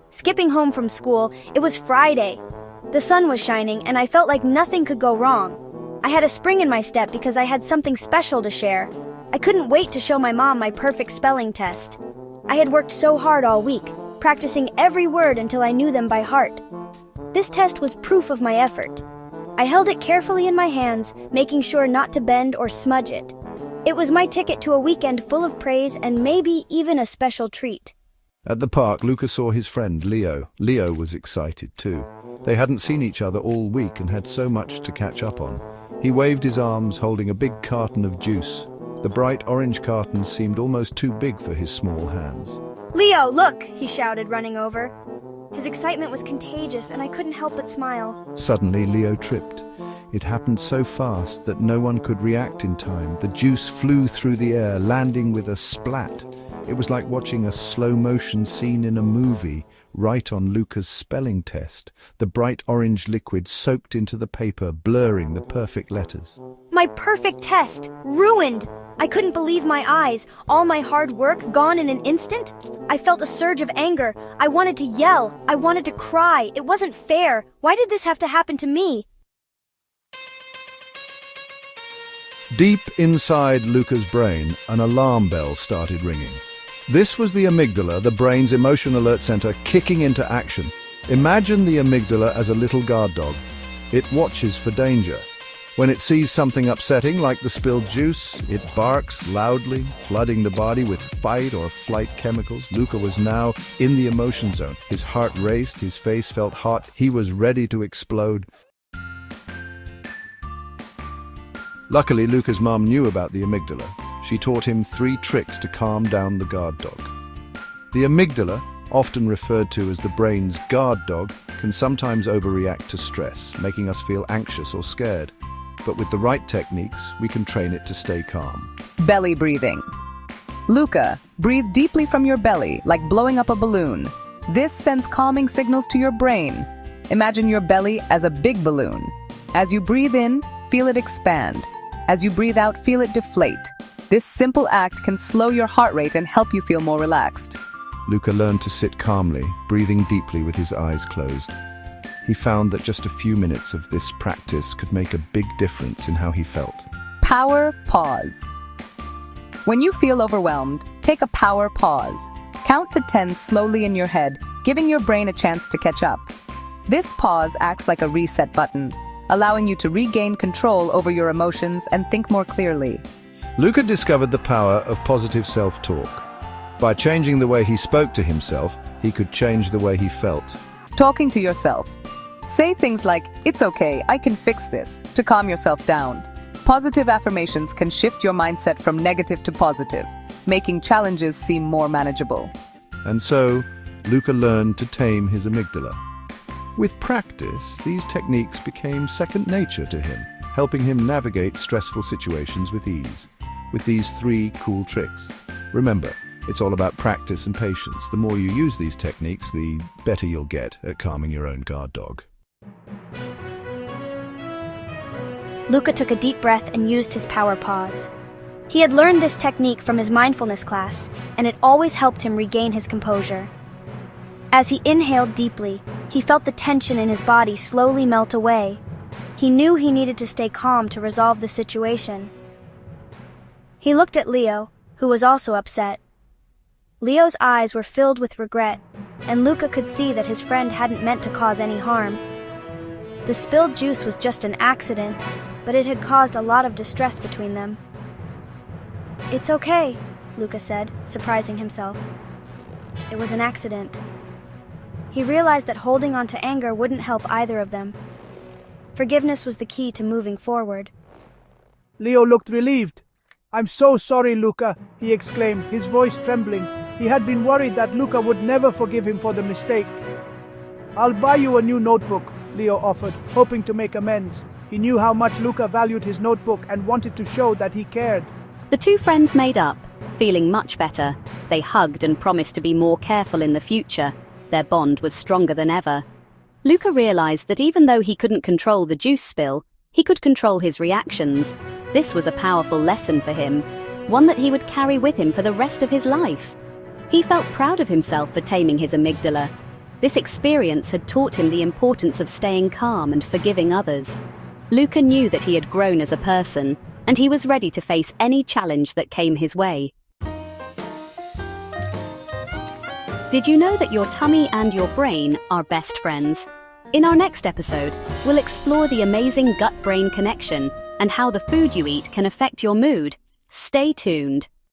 Skipping home from school, it was Friday. The sun was shining, and I felt like nothing could go wrong. I had a spring in my step because I had something special to share. I couldn't wait to show my mom my perfect spelling test. I had worked so hard all week, practicing every word until I knew them by heart. This test was proof of my effort. I held it carefully in my hands, making sure not to bend or smudge it. It was my ticket to a weekend full of praise and maybe even a special treat. At the park, Luca saw his friend Leo. Leo was excited too. They hadn't seen each other all week and had so much to catch up on. He waved his arms, holding a big carton of juice. The bright orange carton seemed almost too big for his small hands. "Leo, look!" he shouted, running over. His excitement was contagious, and I couldn't help but smile. Suddenly, Leo tripped. It happened so fast that no one could react in time. The juice flew through the air, landing with a splat. It was like watching a slow-motion scene in a movie, right on Luca's spelling test. The bright orange liquid soaked into the paper, blurring the perfect letters. My perfect test! Ruined! I couldn't believe my eyes. All my hard work gone in an instant? I felt a surge of anger. I wanted to yell. I wanted to cry. It wasn't fair. Why did this have to happen to me? Deep inside Luca's brain, an alarm bell started ringing. This was the amygdala, the brain's emotion alert center, kicking into action. Imagine the amygdala as a little guard dog. It watches for danger. When it sees something upsetting, like the spilled juice, it barks loudly, flooding the body with fight or flight chemicals. Luca was now in the emotion zone. His heart raced, his face felt hot, he was ready to explode. Luckily, Luca's mom knew about the amygdala. She taught him 3 tricks to calm down the guard dog. The amygdala, often referred to as the brain's guard dog, can sometimes overreact to stress, making us feel anxious or scared. But with the right techniques, we can train it to stay calm. Belly breathing. Luca, breathe deeply from your belly, like blowing up a balloon. This sends calming signals to your brain. Imagine your belly as a big balloon. As you breathe in, feel it expand. As you breathe out, feel it deflate. This simple act can slow your heart rate and help you feel more relaxed. Luca learned to sit calmly, breathing deeply with his eyes closed. He found that just a few minutes of this practice could make a big difference in how he felt. Power pause. When you feel overwhelmed, take a power pause. Count to 10 slowly in your head, giving your brain a chance to catch up. This pause acts like a reset button, allowing you to regain control over your emotions and think more clearly. Luca discovered the power of positive self-talk. By changing the way he spoke to himself, he could change the way he felt. Talking to yourself. Say things like, "It's okay, I can fix this," to calm yourself down. Positive affirmations can shift your mindset from negative to positive, making challenges seem more manageable. And so, Luca learned to tame his amygdala. With practice, these techniques became second nature to him, helping him navigate stressful situations with ease. With these 3 cool tricks. Remember, it's all about practice and patience. The more you use these techniques, the better you'll get at calming your own guard dog. Luca took a deep breath and used his power pause. He had learned this technique from his mindfulness class, and it always helped him regain his composure. As he inhaled deeply, he felt the tension in his body slowly melt away. He knew he needed to stay calm to resolve the situation. He looked at Leo, who was also upset. Leo's eyes were filled with regret, and Luca could see that his friend hadn't meant to cause any harm. The spilled juice was just an accident, but it had caused a lot of distress between them. "It's okay," Luca said, surprising himself. It was an accident. He realized that holding on to anger wouldn't help either of them. Forgiveness was the key to moving forward. Leo looked relieved. "I'm so sorry, Luca," he exclaimed, his voice trembling. He had been worried that Luca would never forgive him for the mistake. "I'll buy you a new notebook," Leo offered, hoping to make amends. He knew how much Luca valued his notebook and wanted to show that he cared. The 2 friends made up, feeling much better. They hugged and promised to be more careful in the future. Their bond was stronger than ever. Luca realized that even though he couldn't control the juice spill, he could control his reactions. This was a powerful lesson for him, one that he would carry with him for the rest of his life. He felt proud of himself for taming his amygdala. This experience had taught him the importance of staying calm and forgiving others. Luca knew that he had grown as a person, and he was ready to face any challenge that came his way. Did you know that your tummy and your brain are best friends? In our next episode, we'll explore the amazing gut-brain connection and how the food you eat can affect your mood. Stay tuned.